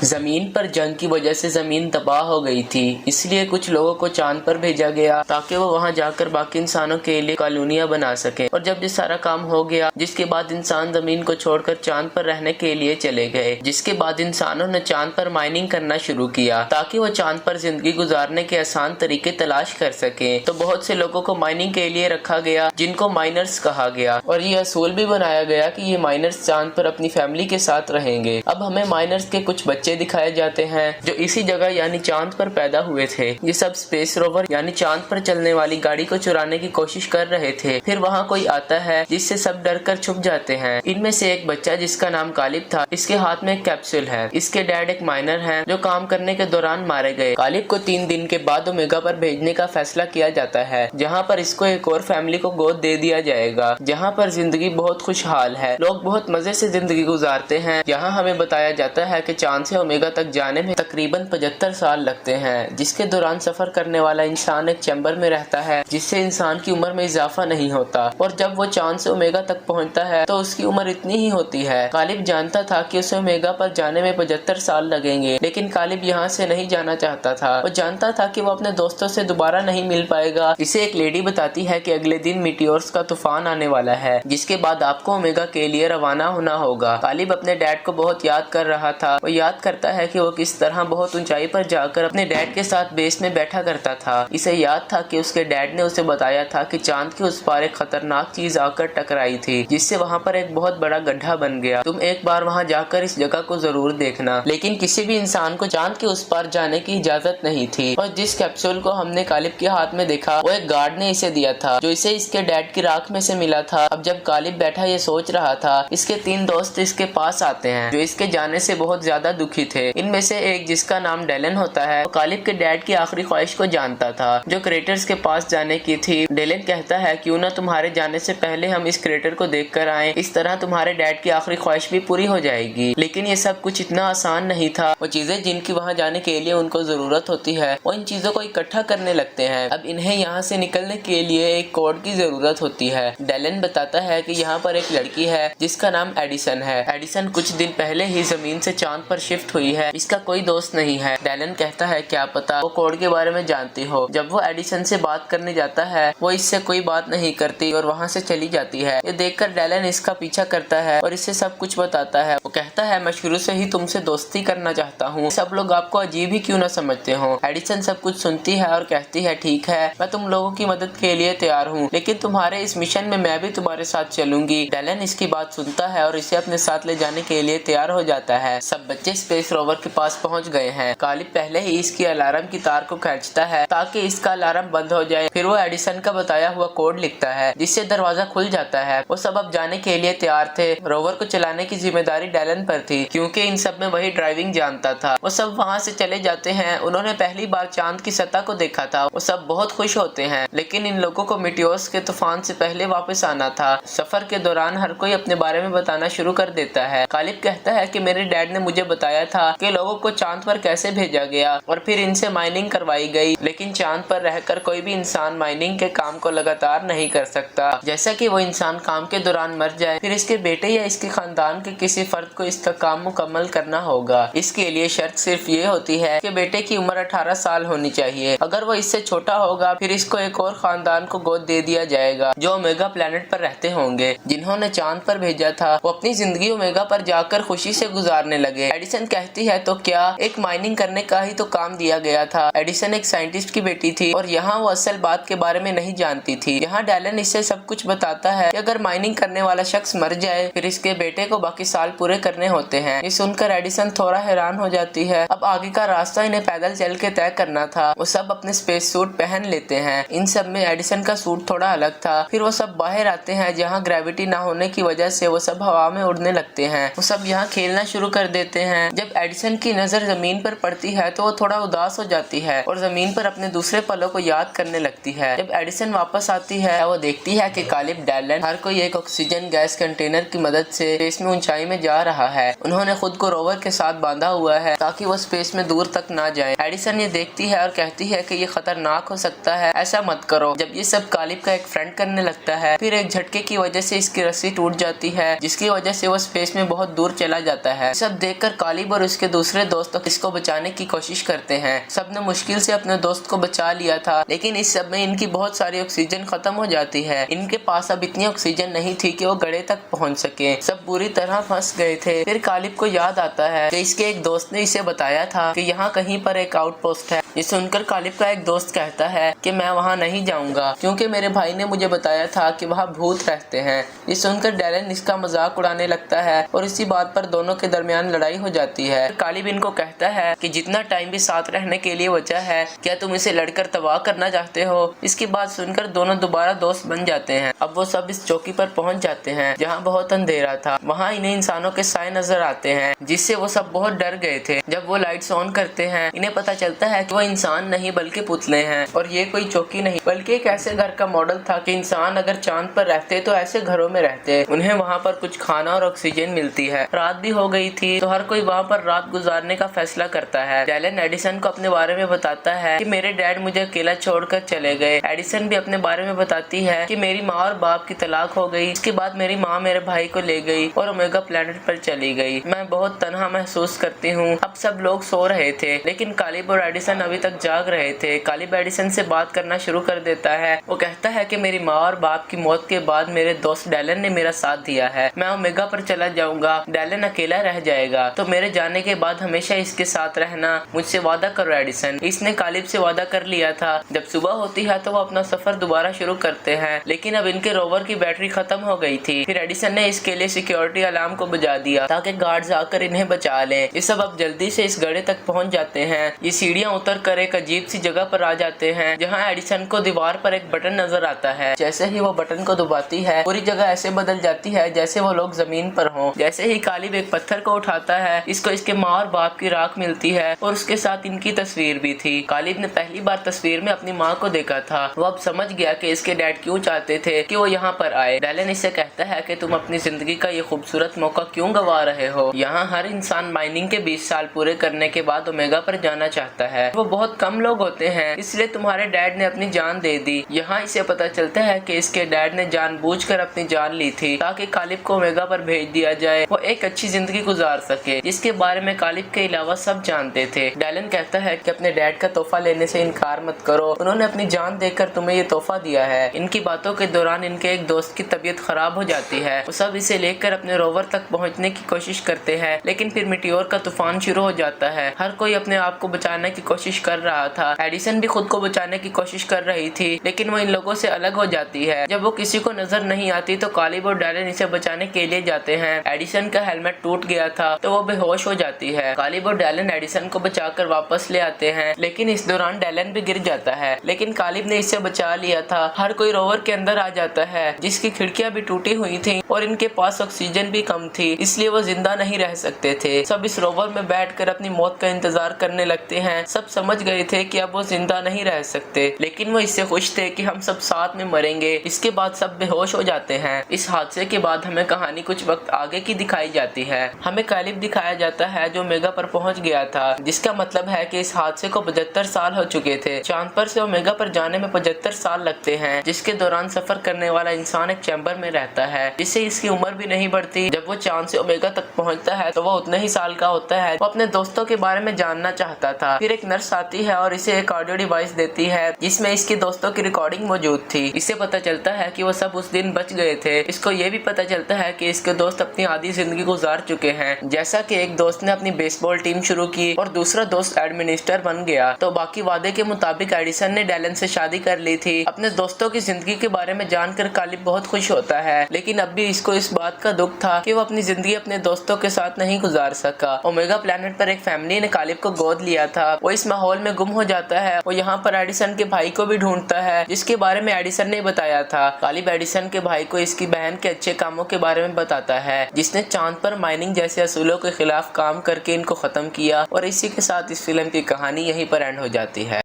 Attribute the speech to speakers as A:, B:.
A: जमीन पर जंग की वजह से जमीन तबाह हो गई थी, इसलिए कुछ लोगों को चांद पर भेजा गया ताकि वो वहां जाकर बाकी इंसानों के लिए कॉलोनियां बना सके। और जब ये सारा काम हो गया, जिसके बाद इंसान जमीन को छोड़कर चांद पर रहने के लिए चले गए। जिसके बाद इंसानों ने चांद पर माइनिंग करना शुरू किया ताकि वो चांद पर जिंदगी गुजारने के आसान तरीके तलाश कर सके। तो बहुत से लोगों को माइनिंग के लिए रखा गया, जिनको माइनर्स कहा गया, और ये असूल भी बनाया गया कि ये माइनर्स चांद पर अपनी फैमिली के साथ रहेंगे। अब हमें माइनर्स के कुछ बच्चे दिखाए जाते हैं जो इसी जगह यानी चांद पर पैदा हुए थे। ये सब स्पेस रोवर यानी चांद पर चलने वाली गाड़ी को चुराने की कोशिश कर रहे थे। फिर वहाँ कोई आता है जिससे सब डर कर छुप जाते हैं। इनमें से एक बच्चा जिसका नाम कालिब था, इसके हाथ में एक कैप्सूल है। इसके डैड एक माइनर है जो काम करने के दौरान मारे गए। कालिब को 3 दिन के बाद ओमेगा पर भेजने का फैसला किया जाता है, जहाँ पर इसको एक और फैमिली को गोद दे दिया जाएगा, जहाँ पर जिंदगी बहुत खुशहाल है। लोग बहुत मजे से जिंदगी गुजारते हैं। यहाँ हमें बताया जाता है कि चांद से ओमेगा तक जाने में तकरीबन 75 साल लगते हैं, जिसके दौरान सफर करने वाला इंसान एक चैम्बर में रहता है, जिससे इंसान की उम्र में इजाफा नहीं होता। और जब वो चांद से ओमेगा तक पहुंचता है तो उसकी उम्र इतनी ही होती है। कालिब जानता था कि उसे ओमेगा पर जाने में 75 साल लगेंगे, लेकिन कालिब यहाँ से नहीं जाना चाहता था। वो जानता था कि वो अपने दोस्तों से दोबारा नहीं मिल पाएगा। इसे एक लेडी बताती है कि अगले दिन मीटियोर्स का तूफान आने वाला है, जिसके बाद आपको ओमेगा के लिए रवाना होना होगा। कालिब अपने डैड को बहुत याद कर रहा था। वो याद करता है कि वो किस तरह बहुत ऊंचाई पर जाकर अपने डैड के साथ बेस में बैठा करता था। इसे याद था कि उसके डैड ने उसे बताया था कि चांद के उस पार एक खतरनाक चीज आकर टकराई थी, जिससे वहाँ पर एक बहुत बड़ा गड्ढा बन गया। तुम एक बार वहाँ जाकर इस जगह को जरूर देखना। लेकिन किसी भी इंसान को चांद के उस पार जाने की इजाजत नहीं थी। और जिस कैप्सूल को हमने कालिब के हाथ में देखा, वो एक गार्ड ने इसे दिया था, जो इसे इसके डैड की राख में से मिला था। अब जब कालिब बैठा ये सोच रहा था, इसके 3 दोस्त इसके पास आते हैं, जो इसके जाने से बहुत ज्यादा दुखी थे। इनमें से एक जिसका नाम डेलन होता है, वो कालिब के डैड की आखिरी ख्वाहिश को जानता था, जो क्रेटर्स के पास जाने की थी। डेलन कहता है क्यों ना तुम्हारे जाने से पहले हम इस क्रेटर को देख कर आए, इस तरह तुम्हारे डैड की आखिरी ख्वाहिश भी पूरी हो जाएगी। लेकिन ये सब कुछ इतना आसान नहीं था। वो चीजें जिनकी वहाँ जाने के लिए उनको जरूरत होती है, वो इन चीजों को इकट्ठा करने लगते हैं। अब इन्हें यहाँ से निकलने के लिए एक कोड की जरूरत होती है। डेलन बताता है कि यहाँ पर एक लड़की है जिसका नाम एडिसन है। एडिसन कुछ दिन पहले ही जमीन से चांद पर शिफ्ट हुई है। इसका कोई दोस्त नहीं है। डेलन कहता है क्या पता वो कोड के बारे में जानती हो। जब वो एडिसन से बात करने जाता है, वो इससे कोई बात नहीं करती और वहाँ से चली जाती है। ये देखकर डेलन इसका पीछा करता है और इसे सब कुछ बताता है। वो कहता है मैं शुरू से ही तुमसे दोस्ती करना चाहता हूँ, सब लोग आपको अजीब ही क्यों ना समझते हो। एडिसन सब कुछ सुनती है और कहती है ठीक है, मैं तुम लोगों की मदद के लिए तैयार हूँ, लेकिन तुम्हारे इस मिशन में मैं भी तुम्हारे साथ चलूंगी। डेलन इसकी बात सुनता है और इसे अपने साथ ले जाने के लिए तैयार हो जाता है। सब बच्चे स्पेस रोवर के पास पहुंच गए हैं। कालिब पहले ही इसकी अलार्म की तार को खींचता है ताकि इसका अलार्म बंद हो जाए। फिर वो एडिसन का बताया हुआ कोड लिखता है, जिससे दरवाजा खुल जाता है। वो सब अब जाने के लिए तैयार थे। रोवर को चलाने की जिम्मेदारी डेलन पर थी, क्योंकि इन सब में वही ड्राइविंग जानता था। वो सब वहाँ से चले जाते हैं। उन्होंने पहली बार चांद की सतह को देखा था। वो सब बहुत खुश होते हैं, लेकिन इन लोगों को मीटियोर्स के तूफान से पहले वापस आना था। सफर के दौरान हर कोई अपने बारे में बताना शुरू कर देता है। कालिब कहता है कि मेरे डैड ने मुझे बताया था कि लोगों को चांद पर कैसे भेजा गया और फिर इनसे माइनिंग करवाई गई, लेकिन चांद पर रहकर कोई भी इंसान माइनिंग के काम को लगातार नहीं कर सकता। जैसा कि वो इंसान काम के दौरान मर जाए, फिर इसके बेटे या इसके खानदान के किसी फर्द को इसका काम मुकम्मल करना होगा। इसके लिए शर्त सिर्फ ये होती है कि बेटे की उम्र 18 साल होनी चाहिए। अगर वो इससे छोटा होगा, फिर इसको एक और खानदान को गोद दे दिया जाएगा जो ओमेगा प्लेनेट पर रहते होंगे। जिन्होंने चांद पर भेजा था, वो अपनी जिंदगी ओमेगा पर जाकर खुशी से गुजारने लगे। एडिसन कहती है तो क्या, एक माइनिंग करने का ही तो काम दिया गया था। एडिसन एक साइंटिस्ट की बेटी थी और यहाँ वो असल बात के बारे में नहीं जानती थी। यहाँ डेलन इससे सब कुछ बताता है कि अगर माइनिंग करने वाला शख्स मर जाए, फिर इसके बेटे को बाकी साल पूरे करने होते हैं। ये सुनकर एडिसन थोड़ा हैरान हो जाती है। अब आगे का रास्ता इन्हें पैदल चल के तय करना था। वो सब अपने स्पेस सूट पहन लेते हैं। इन सब में एडिसन का सूट थोड़ा अलग था। फिर वो सब बाहर आते हैं, जहाँ ग्रेविटी ना होने की वजह से वो सब हवा में उड़ने लगते हैं। वो सब यहाँ खेलना शुरू कर देते हैं। जब एडिसन की नजर जमीन पर पड़ती है तो वो थोड़ा उदास हो जाती है और जमीन पर अपने दूसरे पलों को याद करने लगती है। जब एडिसन वापस आती है, वो देखती है कि कालिब, डेलन हर कोई एक ऑक्सीजन गैस कंटेनर की मदद से स्पेस में ऊंचाई में जा रहा है। उन्होंने खुद को रोवर के साथ बांधा हुआ है ताकि वो स्पेस में दूर तक ना जाए। एडिसन ये देखती है और कहती है कि ये खतरनाक हो सकता है, ऐसा मत करो। जब ये सब कालिब का एक फ्रेंड करने लगता है, फिर एक झटके की वजह से इसकी रस्सी टूट जाती है, जिसकी वजह से वो स्पेस में बहुत दूर चला जाता है। सब देखकर कालिब कालिब और उसके दूसरे दोस्त इसको बचाने की कोशिश करते हैं। सबने मुश्किल से अपने दोस्त को बचा लिया था, लेकिन इस सब में इनकी बहुत सारी ऑक्सीजन खत्म हो जाती है। इनके पास अब इतनी ऑक्सीजन नहीं थी कि वो गड्ढे तक पहुंच सके। सब बुरी तरह फंस गए थे। फिर कालिब को याद आता है कि इसके एक दोस्त ने इसे बताया था कि यहाँ कहीं पर एक आउटपोस्ट है। ये सुनकर कालिब का एक दोस्त कहता है कि मैं वहाँ नहीं जाऊंगा क्योंकि मेरे भाई ने मुझे बताया था कि वहाँ भूत रहते हैं। ये सुनकर डैलन इसका मजाक उड़ाने लगता है और इसी बात पर दोनों के दरमियान लड़ाई हो जाती है। कालिब इनको कहता है कि जितना टाइम भी साथ रहने के लिए बचा है, क्या तुम इसे लड़कर तबाह करना चाहते हो? इसकी बात सुनकर दोनों दोबारा दोस्त बन जाते हैं। अब वो सब इस चौकी पर पहुंच जाते हैं जहाँ बहुत अंधेरा था। वहाँ इन्हें इंसानों के साए नजर आते हैं जिससे वो सब बहुत डर गए थे। जब वो लाइट्स ऑन करते हैं, इन्हें पता चलता है कि वो इंसान नहीं बल्कि पुतले हैं और ये कोई चौकी नहीं बल्कि एक ऐसे घर का मॉडल था कि इंसान अगर चांद पर रहते तो ऐसे घरों में रहते। उन्हें वहाँ पर कुछ खाना और ऑक्सीजन मिलती है। रात भी हो गई थी तो हर कोई वहाँ पर रात गुजारने का फैसला करता है। डैलन एडिसन को अपने बारे में बताता है कि मेरे डैड मुझे अकेला छोड़कर चले गए। एडिसन भी अपने बारे में बताती है कि मेरी माँ और बाप की तलाक हो गई। इसके बाद मेरी माँ मेरे भाई को ले गई और ओमेगा प्लेनेट पर चली गई। मैं बहुत तन्हा महसूस करती हूँ। अब सब लोग सो रहे थे लेकिन कालिब और एडिसन अभी तक जाग रहे थे। कालिब एडिसन से बात करना शुरू कर देता है। वो कहता है कि मेरी माँ और बाप की मौत के बाद मेरे दोस्त डैलन ने मेरा साथ दिया है। मैं ओमेगा पर चला जाऊंगा, डैलन अकेला रह जाएगा, तो मेरे जाने के बाद हमेशा इसके साथ रहना। मुझसे वादा करो एडिसन। इसने कालिब से वादा कर लिया था। जब सुबह होती है तो वो अपना सफर दोबारा शुरू करते हैं, लेकिन अब इनके रोवर की बैटरी खत्म हो गई थी। फिर एडिसन ने इसके लिए सिक्योरिटी अलार्म को बजा दिया ताकि गार्ड्स आकर इन्हें बचा लें। ये सब अब जल्दी से इस गड्ढे तक पहुंच जाते हैं। ये सीढ़ियां उतर कर एक अजीब सी जगह पर आ जाते हैं जहां एडिसन को दीवार पर एक बटन नजर आता है। जैसे ही वो बटन को दबाती है, पूरी जगह ऐसे बदल जाती है जैसे वो लोग जमीन पर हों। जैसे ही कालिब एक पत्थर को उठाता है, इसको इसके माँ और बाप की राख मिलती है और उसके साथ इनकी तस्वीर भी थी। कालिब ने पहली बार तस्वीर में अपनी माँ को देखा था। वो अब समझ गया कि इसके डैड क्यों चाहते थे कि वो यहाँ पर आए। डैलन इससे कहता है कि तुम अपनी जिंदगी का ये खूबसूरत मौका क्यों गवा रहे हो? यहाँ हर इंसान माइनिंग के 20 साल पूरे करने के बाद ओमेगा पर जाना चाहता है। वो बहुत कम लोग होते हैं, इसलिए तुम्हारे डैड ने अपनी जान दे दी। यहाँ इसे पता चलता है कि इसके डैड ने जानबूझकर अपनी जान ली थी ताकि कालिब को ओमेगा पर भेज दिया जाए, वो एक अच्छी जिंदगी गुजार सके, जिसके बारे में कालिब के अलावा सब जानते थे। डैलन कहता है कि अपने डैड का तोहफा लेने से इनकार मत करो, उन्होंने अपनी जान देकर तुम्हें ये तोहफा दिया है। इनकी बातों के दौरान इनके एक दोस्त की तबीयत खराब हो जाती है। वो सब इसे लेकर अपने रोवर तक पहुंचने की कोशिश करते हैं, लेकिन फिर मिटियोर का तूफान शुरू हो जाता है। हर कोई अपने आप को बचाने की कोशिश कर रहा था। एडिसन भी खुद को बचाने की कोशिश कर रही थी, लेकिन वो इन लोगों से अलग हो जाती है। जब वो किसी को नजर नहीं आती तो कालिब और डैलन इसे बचाने के लिए जाते हैं। एडिसन का हेलमेट टूट गया था तो वो बेहोश हो जाती है। कालिब और डैलन एडिसन को बचाकर वापस ले आते हैं, लेकिन इस दौरान डैलन भी गिर जाता है, लेकिन कालिब ने इसे बचा लिया था। हर कोई रोवर के अंदर आ जाता है जिसकी खिड़कियां भी टूटी हुई थी और इनके पास ऑक्सीजन भी कम थी, इसलिए वो जिंदा नहीं रह सकते थे। सब इस रोवर में बैठकर अपनी मौत का इंतजार करने लगते हैं। सब समझ गए थे कि अब वो जिंदा नहीं रह सकते, लेकिन वो इससे खुश थे कि हम सब साथ में मरेंगे। इसके बाद सब बेहोश हो जाते हैं। इस हादसे के बाद हमें कहानी कुछ वक्त आगे की दिखाई जाती है। हमें कालिब दिखाया जाता है जो ओमेगा पर पहुंच गया था, जिसका मतलब है कि इस हादसे को 75 साल हो चुके थे। चांद पर से ओमेगा पर जाने में 75 साल लगते हैं, जिसके दौरान सफर करने वाला इंसान एक चैम्बर में रहता है, जिससे इसकी उम्र भी नहीं बढ़ती। जब वो चांद से ओमेगा तक पहुंचता है तो वो उतने ही साल का होता है। वो अपने दोस्तों के बारे में जानना चाहता था। फिर एक नर्स आती है और इसे एक ऑडियो डिवाइस देती है जिसमें इसके दोस्तों की रिकॉर्डिंग मौजूद थी। इससे पता चलता है कि वो सब उस दिन बच गए थे। इसको ये भी पता चलता है कि इसके दोस्त अपनी आधी जिंदगी गुजार चुके हैं। जैसा कि एक दोस्त ने अपनी बेसबॉल टीम शुरू की और दूसरा दोस्त एडमिनिस्टर बन गया, तो बाकी वादे के मुताबिक एडिसन ने डैलन से शादी कर ली थी। अपने दोस्तों की जिंदगी के बारे में जानकर कालिब बहुत खुश होता है, लेकिन अब भी इसको इस बात का दुख था कि वो अपनी जिंदगी अपने दोस्तों के साथ नहीं गुजार सका। ओमेगा प्लेनेट पर एक फैमिली ने कालिब को गोद लिया था। वो इस माहौल में गुम हो जाता है। वो यहाँ पर एडिसन के भाई को भी ढूंढता है, जिसके बारे में एडिसन ने बताया था। कालिब एडिसन के भाई को इसकी बहन के अच्छे कामों के बारे में बताता है, जिसने चांद पर माइनिंग जैसे असूलों के खिलाफ काम करके इनको खत्म किया। और इसी के साथ इस फिल्म की कहानी यहीं पर एंड हो जाती है।